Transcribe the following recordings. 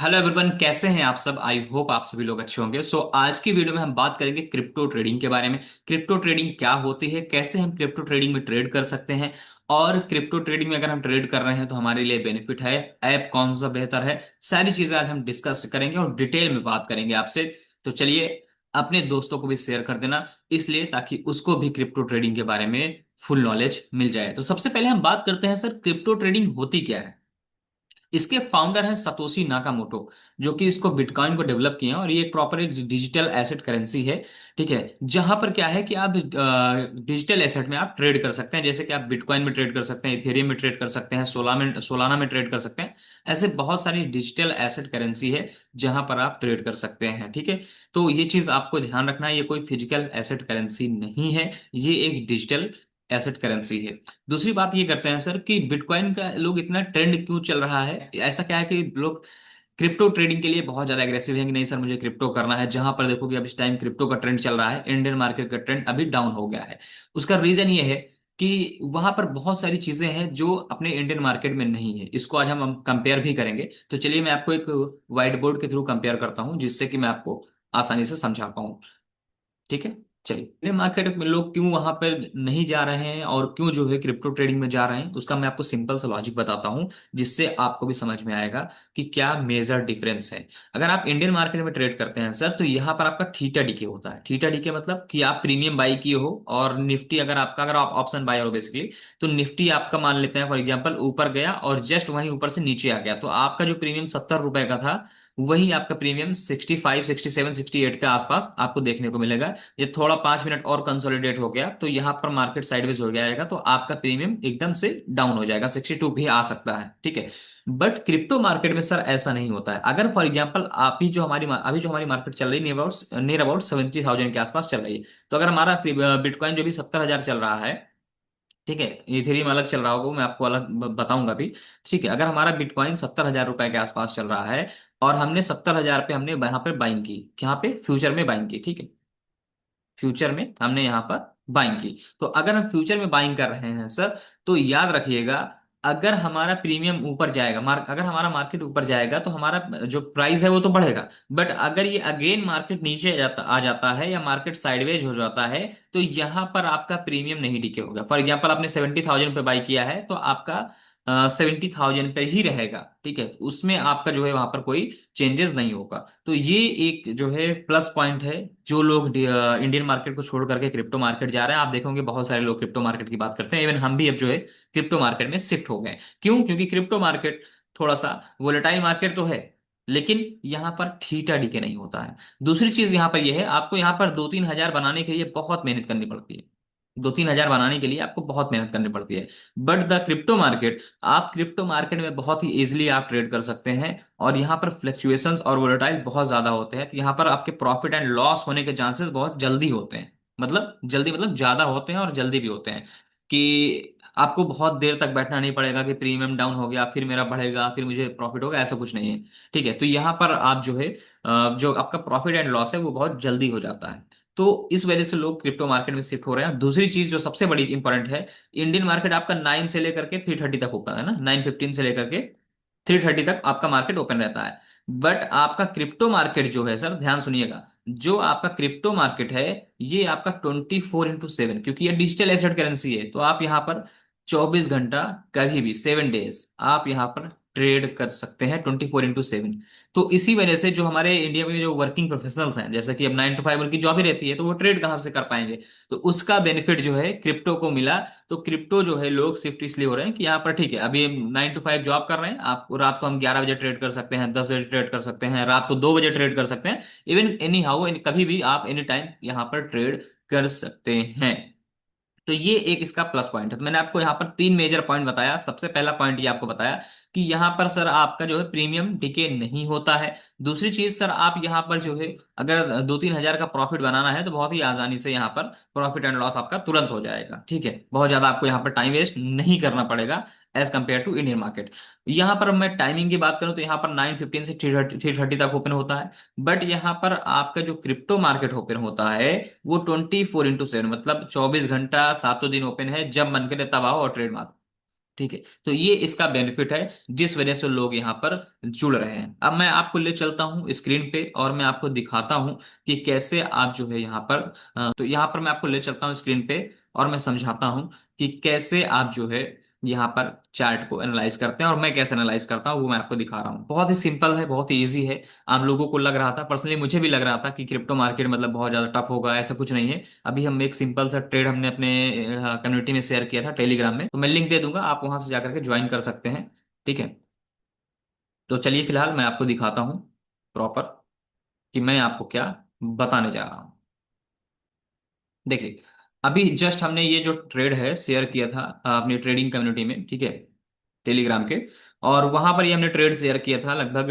Hello everyone, कैसे हैं आप सब। आई होप आप सभी लोग अच्छे होंगे। आज की वीडियो में हम बात करेंगे क्रिप्टो ट्रेडिंग के बारे में। क्रिप्टो ट्रेडिंग क्या होती है, कैसे हम क्रिप्टो ट्रेडिंग में ट्रेड कर सकते हैं, और क्रिप्टो ट्रेडिंग में अगर हम ट्रेड कर रहे हैं तो हमारे लिए बेनिफिट है, ऐप कौन सा बेहतर है। सारी चीजें आज हम डिस्कस करेंगे और डिटेल में बात करेंगे आपसे। तो चलिए, अपने दोस्तों को भी शेयर कर देना, इसलिए ताकि उसको भी क्रिप्टो ट्रेडिंग के बारे में फुल नॉलेज मिल जाए। तो सबसे पहले हम बात करते हैं सर, क्रिप्टो ट्रेडिंग होती क्या है। इसके फाउंडर हैं सतोशी नाकामोटो, जो कि इसको बिटकॉइन को डेवलप किए हैं, और ये एक प्रॉपर एक डिजिटल एसेट करेंसी है। ठीक है, जहां पर क्या है कि आप डिजिटल एसेट में आप ट्रेड कर सकते हैं, जैसे कि आप बिटकॉइन में ट्रेड कर सकते हैं, इथेरियम में ट्रेड कर सकते हैं, सोलाना में ट्रेड कर सकते हैं। ऐसे बहुत सारी डिजिटल एसेट करेंसी है जहां पर आप ट्रेड कर सकते हैं। ठीक है, तो ये चीज आपको ध्यान रखना है, ये कोई फिजिकल एसेट करेंसी नहीं है, ये एक डिजिटल एसेट करेंसी है। दूसरी बात ये करते हैं सर कि बिटकॉइन का लोग इतना ट्रेंड क्यों चल रहा है। ऐसा क्या है कि लोग क्रिप्टो ट्रेडिंग के लिए बहुत ज्यादा एग्रेसिव हैं कि नहीं सर मुझे क्रिप्टो करना है। जहां पर देखो कि अब इस टाइम क्रिप्टो का ट्रेंड चल रहा है, इंडियन मार्केट का ट्रेंड अभी डाउन हो गया है। उसका रीजन ये है कि वहां पर बहुत सारी चीजें हैं जो अपने इंडियन मार्केट में नहीं है। इसको आज हम कंपेयर भी करेंगे। तो चलिए, मैं आपको एक व्हाइट बोर्ड के थ्रू कंपेयर करता हूं, जिससे कि मैं आपको आसानी से समझा पाऊं। ठीक है, चलिए, इंडियन मार्केट में लोग क्यों वहां पर नहीं जा रहे हैं और क्यों जो है क्रिप्टो ट्रेडिंग में जा रहे हैं, उसका मैं आपको सिंपल सा लॉजिक बताता हूं, जिससे आपको भी समझ में आएगा कि क्या मेजर डिफरेंस है। अगर आप इंडियन मार्केट में ट्रेड करते हैं सर, तो यहाँ पर आपका थीटा डीके होता है। थीटा डीके मतलब कि आप प्रीमियम बाई किए हो, और निफ्टी अगर आप ऑप्शन बायर हो बेसिकली, तो निफ्टी आपका मान लेते हैं फॉर एग्जाम्पल ऊपर गया और जस्ट वहीं ऊपर से नीचे आ गया, तो आपका जो प्रीमियम 70 रुपए का था, वही आपका प्रीमियम 65, 67, 68 के आसपास आपको देखने को मिलेगा। ये थोड़ा 5 मिनट और कंसोलिडेट हो गया तो यहाँ पर मार्केट साइडवेज हो जाएगा, तो आपका प्रीमियम एकदम से डाउन हो जाएगा, 62 भी आ सकता है। ठीक है, बट क्रिप्टो मार्केट में सर ऐसा नहीं होता है। अगर फॉर एग्जांपल आप ही जो हमारी अभी जो हमारी मार्केट चल रही है नियर अबाउट 70,000 के आसपास चल रही है, तो अगर हमारा बिटकॉइन जो भी 70,000 चल रहा है, ठीक है, इथेरियम अलग चल रहा होगा, वो मैं आपको अलग बताऊंगा भी। ठीक है, अगर हमारा बिटकॉइन 70,000 रुपए के आसपास चल रहा है, और हमने 70,000 पे हमने यहाँ पर बाइंग की, यहाँ पे फ्यूचर में बाइंग की, ठीक है, फ्यूचर में हमने यहाँ पर बाइंग की, तो अगर हम फ्यूचर में बाइंग कर रहे हैं सर, तो याद रखिएगा, अगर हमारा प्रीमियम ऊपर जाएगा, अगर हमारा मार्केट ऊपर जाएगा तो हमारा जो प्राइस है वो तो बढ़ेगा। बट अगर ये अगेन मार्केट नीचे आ जाता है या मार्केट साइडवेज हो जाता है, तो यहाँ पर आपका प्रीमियम नहीं डिके होगा। फॉर एग्जाम्पल आपने 70,000 पे बाई किया है, तो आपका 70,000 पे ही रहेगा। ठीक है, उसमें आपका जो है वहां पर कोई चेंजेस नहीं होगा। तो ये एक जो है प्लस पॉइंट है। जो लोग इंडियन मार्केट को छोड़ करके क्रिप्टो मार्केट जा रहे हैं, आप देखोगे बहुत सारे लोग क्रिप्टो मार्केट की बात करते हैं। इवन हम भी अब जो है क्रिप्टो मार्केट में शिफ्ट हो गए। क्यों? क्योंकि क्रिप्टो मार्केट थोड़ा सा वोलेटाइल मार्केट तो है, लेकिन यहाँ पर थीटा डीके नहीं होता है। दूसरी चीज यहाँ पर यह है, आपको यहाँ पर 2-3 हजार बनाने के लिए बहुत मेहनत करनी पड़ती है। 2-3 हजार बनाने के लिए आपको बहुत मेहनत करनी पड़ती है। बट द क्रिप्टो मार्केट, आप क्रिप्टो मार्केट में बहुत ही इजीली आप ट्रेड कर सकते हैं, और यहाँ पर फ्लक्चुएशंस और वोलेटाइल बहुत ज्यादा होते हैं, तो यहाँ पर आपके प्रॉफिट एंड लॉस होने के चांसेस बहुत जल्दी होते हैं। मतलब जल्दी मतलब ज्यादा होते हैं और जल्दी भी होते हैं, कि आपको बहुत देर तक बैठना नहीं पड़ेगा कि प्रीमियम डाउन हो गया फिर मेरा बढ़ेगा फिर मुझे प्रॉफिट होगा, ऐसा कुछ नहीं है। ठीक है, तो यहाँ पर आप जो है जो आपका प्रॉफिट एंड लॉस है वो बहुत जल्दी हो जाता है। तो इस वजह से लोग क्रिप्टो मार्केट में शिफ्ट हो रहे हैं। दूसरी चीज जो सबसे बड़ी इंपॉर्टेंट है, इंडियन मार्केट आपका 9 से लेकर के 3:30 तक ओपन है ना, 9:15 से लेकर के 3:30 तक आपका मार्केट ओपन रहता है। बट आपका क्रिप्टो मार्केट जो है सर, ध्यान सुनिएगा, जो आपका क्रिप्टो मार्केट है, ये आपका 24x7, क्योंकि ये डिजिटल एसेट करेंसी है, तो आप यहाँ पर 24 घंटा, कभी भी 7 डेज आप यहाँ पर ट्रेड कर सकते हैं, 24x7। तो इसी वजह से जो हमारे इंडिया में जो वर्किंग प्रोफेशनल्स हैं, जैसे कि अब 9 to 5 उनकी जॉब ही रहती है, तो वो ट्रेड कहाँ से कर पाएंगे। तो उसका बेनिफिट जो है क्रिप्टो को मिला। तो क्रिप्टो जो है लोग शिफ्ट इसलिए हो रहे हैं कि यहाँ पर ठीक है, अभी 9 to 5 जॉब कर रहे हैं, आप रात को हम 11 बजे ट्रेड कर सकते हैं, 10 बजे ट्रेड कर सकते हैं, रात को 2 बजे ट्रेड कर सकते हैं। इवन एनी हाउ, कभी भी आप एनी टाइम यहाँ पर ट्रेड कर सकते हैं। तो ये एक इसका प्लस पॉइंट है। तो मैंने आपको यहाँ पर 3 मेजर पॉइंट बताया। सबसे पहला पॉइंट ये आपको बताया कि यहाँ पर सर आपका जो है प्रीमियम डिके नहीं होता है। दूसरी चीज सर, आप यहाँ पर जो है अगर 2-3 हजार का प्रॉफिट बनाना है, तो बहुत ही आसानी से यहाँ पर प्रॉफिट एंड लॉस आपका तुरंत हो जाएगा। ठीक है, बहुत ज्यादा आपको यहाँ पर टाइम वेस्ट नहीं करना पड़ेगा as compare to Indian market. यहाँ पर मैं टाइमिंग की बात करूँ तो यहाँ पर 9:15 से 3:30 तक ओपन होता है। बट यहाँ पर आपका जो क्रिप्टो मार्केट ओपन होता है, वो 24x7, मतलब 24 घंटा 7 दिन ओपन है, जब मन करे तब आओ और ट्रेड मारो। ठीक है, तो ये इसका बेनिफिट है जिस वजह से लोग यहाँ पर जुड़ रहे हैं। अब मैं आपको ले चलता हूँ स्क्रीन पे और मैं आपको दिखाता हूँ कि कैसे आप जो है यहाँ पर तो यहाँ पर मैं आपको ले चलता हूँ स्क्रीन पे और मैं समझाता हूँ कि कैसे आप जो है यहाँ पर चार्ट को एनालाइज करते हैं और मैं कैसे एनालाइज करता हूँ वो मैं आपको दिखा रहा हूँ। बहुत ही सिंपल है, बहुत ही ईजी है। आम लोगों को लग रहा था, पर्सनली मुझे भी लग रहा था कि क्रिप्टो मार्केट मतलब बहुत ज्यादा टफ होगा, ऐसा कुछ नहीं है। अभी हम एक सिंपल सा ट्रेड हमने अपने कम्युनिटी में शेयर किया था टेलीग्राम में, तो मैं लिंक दे दूंगा, आप वहां से जाकर के ज्वाइन कर सकते हैं। ठीक है, तो चलिए फिलहाल मैं आपको दिखाता हूँ प्रॉपर कि मैं आपको क्या बताने जा रहा हूँ। देखिए, अभी जस्ट हमने ये जो ट्रेड है शेयर किया था अपनी ट्रेडिंग कम्युनिटी में, ठीक है, टेलीग्राम के। और वहां पर ये हमने ट्रेड शेयर किया था लगभग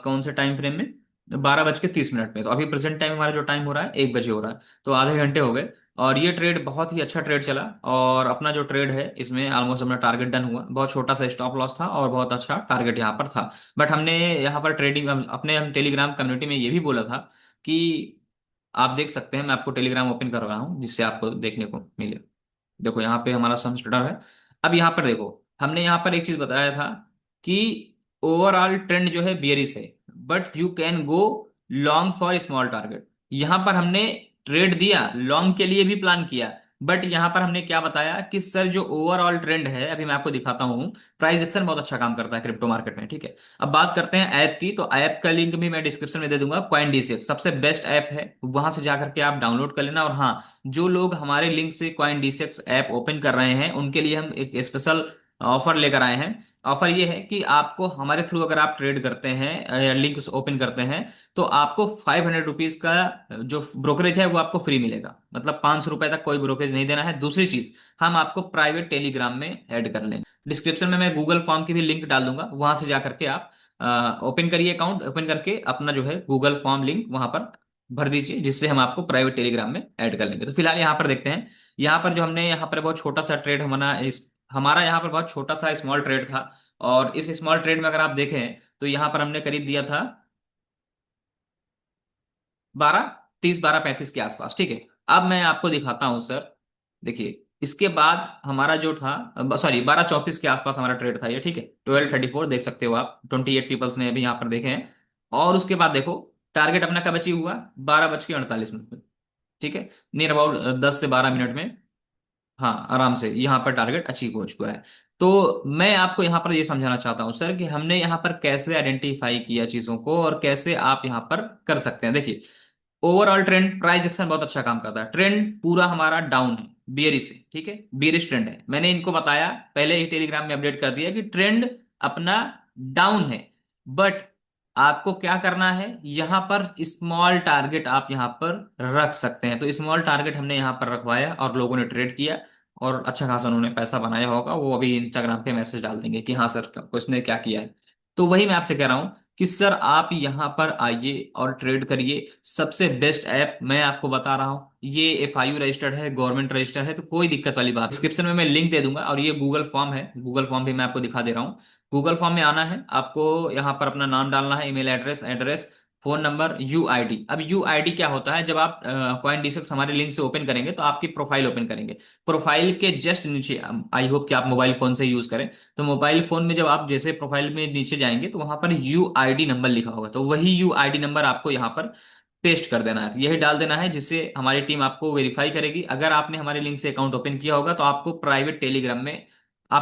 कौन से टाइम फ्रेम में, 12:30 में। तो अभी प्रेजेंट टाइम हमारा जो टाइम हो रहा है 1 बजे हो रहा है, तो आधे घंटे हो गए। और ये ट्रेड बहुत ही अच्छा ट्रेड चला और अपना जो ट्रेड है इसमें ऑलमोस्ट अपना टारगेट डन हुआ। बहुत छोटा सा स्टॉप लॉस था और बहुत अच्छा टारगेट यहाँ पर था। बट हमने यहाँ पर ट्रेडिंग अपने हम टेलीग्राम कम्युनिटी में ये भी बोला था कि आप देख सकते हैं, मैं आपको टेलीग्राम ओपन कर रहा हूँ जिससे आपको देखने को मिले। देखो यहाँ पे हमारा सम स्टार्टर है। अब यहाँ पर देखो, हमने यहाँ पर एक चीज बताया था कि ओवरऑल ट्रेंड जो है बियरिश है, but you can go long for small target. यहाँ पर हमने ट्रेड दिया, लॉन्ग के लिए भी प्लान किया, बट यहाँ पर हमने क्या बताया कि सर जो ओवरऑल ट्रेंड है, अभी मैं आपको दिखाता हूँ। प्राइस एक्शन बहुत अच्छा काम करता है क्रिप्टो मार्केट में, ठीक है। अब बात करते हैं ऐप की, तो ऐप का लिंक भी मैं डिस्क्रिप्शन में दे दूंगा। कॉइन डीसीएक्स सबसे बेस्ट ऐप है, वहां से जाकर के आप डाउनलोड कर लेना। और हाँ, जो लोग हमारे लिंक से कॉइन डीसेक्स ऐप ओपन कर रहे हैं उनके लिए हम एक स्पेशल ऑफर लेकर आए हैं। ऑफर ये है कि आपको हमारे थ्रू अगर आप ट्रेड करते हैं या लिंक ओपन करते हैं, तो आपको ₹500 का जो ब्रोकरेज है वो आपको फ्री मिलेगा। मतलब ₹500 तक कोई ब्रोकरेज नहीं देना है। दूसरी चीज, हम आपको प्राइवेट टेलीग्राम में ऐड कर लेंगे। डिस्क्रिप्शन में मैं गूगल फॉर्म की भी लिंक डाल दूंगा, वहां से जाकर के आप ओपन करिए, अकाउंट ओपन करके अपना जो है गूगल फॉर्म लिंक वहां पर भर दीजिए, जिससे हम आपको प्राइवेट टेलीग्राम में ऐड कर लेंगे। तो फिलहाल यहाँ पर देखते हैं, यहाँ पर जो हमने यहाँ पर बहुत छोटा सा ट्रेड हमारा यहाँ पर बहुत छोटा सा स्मॉल ट्रेड था। और इस स्मॉल ट्रेड में अगर आप देखें तो यहाँ पर हमने करीब दिया था 12:30 12:35 के आसपास, ठीक है। अब मैं आपको दिखाता हूँ सर। देखिए, इसके बाद हमारा जो था, सॉरी, 12:34 के आसपास हमारा ट्रेड था ये, ठीक है। 12:34 देख सकते हो आप, 28 पीपल्स ने अभी यहाँ पर देखे हैं। और उसके बाद देखो, टारगेट अपना कब अचीव हुआ, 12:48 में, ठीक है। नियर अबाउट 10 से 12 मिनट में, हाँ, आराम से यहाँ पर टारगेट अचीव हो चुका है। तो मैं आपको यहाँ पर ये समझाना चाहता हूँ सर कि हमने यहाँ पर कैसे आइडेंटिफाई किया चीजों को और कैसे आप यहाँ पर कर सकते हैं। देखिए, ओवरऑल ट्रेंड प्राइस एक्शन बहुत अच्छा काम करता है। ट्रेंड पूरा हमारा डाउन है, बियरिश है, ठीक है, बियरिश ट्रेंड है। मैंने इनको बताया पहले ही, टेलीग्राम में अपडेट कर दिया कि ट्रेंड अपना डाउन है। बट आपको क्या करना है, यहां पर स्मॉल टारगेट आप यहां पर रख सकते हैं। तो स्मॉल टारगेट हमने यहां पर रखवाया और लोगों ने ट्रेड किया और अच्छा खासा उन्होंने पैसा बनाया होगा। वो अभी इंस्टाग्राम पे मैसेज डाल देंगे कि हाँ सर, उसने क्या किया है। तो वही मैं आपसे कह रहा हूं कि सर आप यहाँ पर आइए और ट्रेड करिए। सबसे बेस्ट ऐप मैं आपको बता रहा हूँ, ये FIU रजिस्टर्ड है, गवर्नमेंट रजिस्टर्ड है, तो कोई दिक्कत वाली बात। डिस्क्रिप्शन में मैं लिंक दे दूंगा। और ये गूगल फॉर्म है, गूगल फॉर्म भी मैं आपको दिखा दे रहा हूँ। गूगल फॉर्म में आना है आपको, यहाँ पर अपना नाम डालना है, email address, phone number, UID। अब UID क्या होता है, जब आप कॉइन डिसेक्स हमारे लिंक से ओपन करेंगे तो आपकी प्रोफाइल ओपन करेंगे। प्रोफाइल के जस्ट नीचे, आई होप कि आप मोबाइल फोन से यूज करें, तो मोबाइल फोन में जब आप जैसे प्रोफाइल में नीचे जाएंगे तो वहां पर UID नंबर लिखा होगा, तो वही UID नंबर आपको यहाँ पर पेस्ट कर देना है। तो यही डाल देना है, जिससे हमारी टीम आपको वेरीफाई करेगी। अगर आपने हमारे लिंक से अकाउंट ओपन किया होगा तो आपको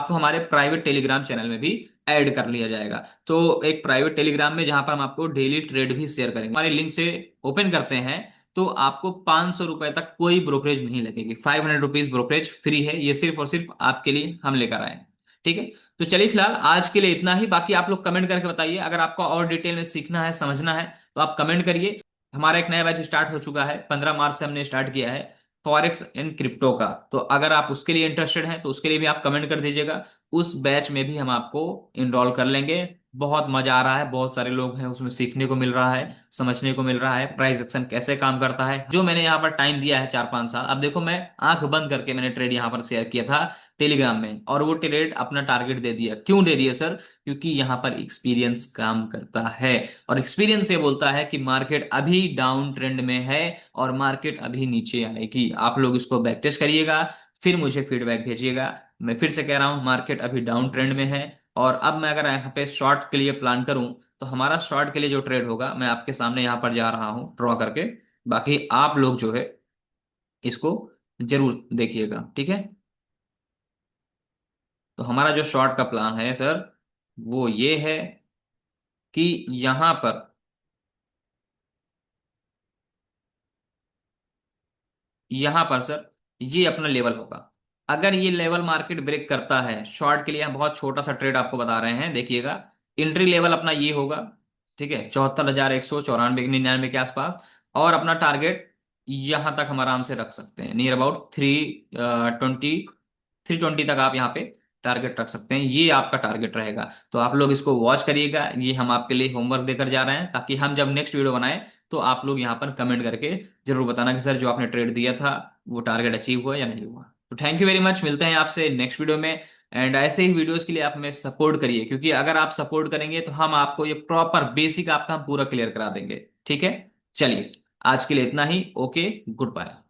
हमारे प्राइवेट टेलीग्राम चैनल में भी ऐड कर लिया जाएगा। तो एक प्राइवेट टेलीग्राम में जहां पर हम आपको डेली ट्रेड भी शेयर करेंगे। हमारे लिंक से ओपन करते हैं तो आपको ₹500 तक कोई ब्रोकरेज नहीं लगेगी। ₹500 ब्रोकरेज फ्री है, ये सिर्फ और सिर्फ आपके लिए हम लेकर आए हैं, ठीक है। तो चलिए फिलहाल आज के लिए इतना ही। बाकी आप लोग कमेंट करके बताइए, अगर आपको और डिटेल में सीखना है, समझना है, तो आप कमेंट करिए। हमारा एक नया बैच स्टार्ट हो चुका है, 15 मार्च से हमने स्टार्ट किया है, फॉरेक्स इन क्रिप्टो का। तो अगर आप उसके लिए इंटरेस्टेड हैं तो उसके लिए भी आप कमेंट कर दीजिएगा। उस बैच में भी हम आपको इनरोल कर लेंगे। बहुत मजा आ रहा है, बहुत सारे लोग हैं उसमें, सीखने को मिल रहा है, समझने को मिल रहा है प्राइस एक्शन कैसे काम करता है। जो मैंने यहाँ पर टाइम दिया है 4-5 साल, अब देखो मैं आंख बंद करके मैंने ट्रेड यहाँ पर शेयर किया था टेलीग्राम में, और वो ट्रेड अपना टारगेट दे दिया। क्यों दे दिया सर? क्योंकि यहाँ पर एक्सपीरियंस काम करता है। और एक्सपीरियंस ये बोलता है कि मार्केट अभी डाउन ट्रेंड में है और मार्केट अभी नीचे आएगी। आप लोग इसको बैक टेस्ट करिएगा, फिर मुझे फीडबैक भेजिएगा। मैं फिर से कह रहा हूँ मार्केट अभी डाउन ट्रेंड में है। और अब मैं अगर यहाँ पे शॉर्ट के लिए प्लान करूँ, तो हमारा शॉर्ट के लिए जो ट्रेड होगा मैं आपके सामने यहाँ पर जा रहा हूँ ड्रॉ करके। बाकी आप लोग जो है इसको जरूर देखिएगा, ठीक है। तो हमारा जो शॉर्ट का प्लान है सर, वो ये है कि यहाँ पर, यहां पर सर ये अपना लेवल होगा। अगर ये लेवल मार्केट ब्रेक करता है, शॉर्ट के लिए हम बहुत छोटा सा ट्रेड आपको बता रहे हैं, देखिएगा। एंट्री लेवल अपना ये होगा, ठीक है, 74,194 99 के आसपास। और अपना टारगेट यहां तक हम आराम से रख सकते हैं, नियर अबाउट 320 तक आप यहाँ पे टारगेट रख सकते हैं। ये आपका टारगेट रहेगा। तो आप लोग इसको वॉच करिएगा, ये हम आपके लिए होमवर्क देकर जा रहे हैं, ताकि हम जब नेक्स्ट वीडियो बनाएं तो आप लोग यहाँ पर कमेंट करके जरूर बताना कि सर जो आपने ट्रेड दिया था वो टारगेट अचीव हुआ या नहीं हुआ। तो थैंक यू वेरी मच, मिलते हैं आपसे नेक्स्ट वीडियो में। एंड ऐसे ही वीडियोस के लिए आप हमें सपोर्ट करिए, क्योंकि अगर आप सपोर्ट करेंगे तो हम आपको ये प्रॉपर बेसिक आपका हम पूरा क्लियर करा देंगे, ठीक है। चलिए, आज के लिए इतना ही। Okay, good bye.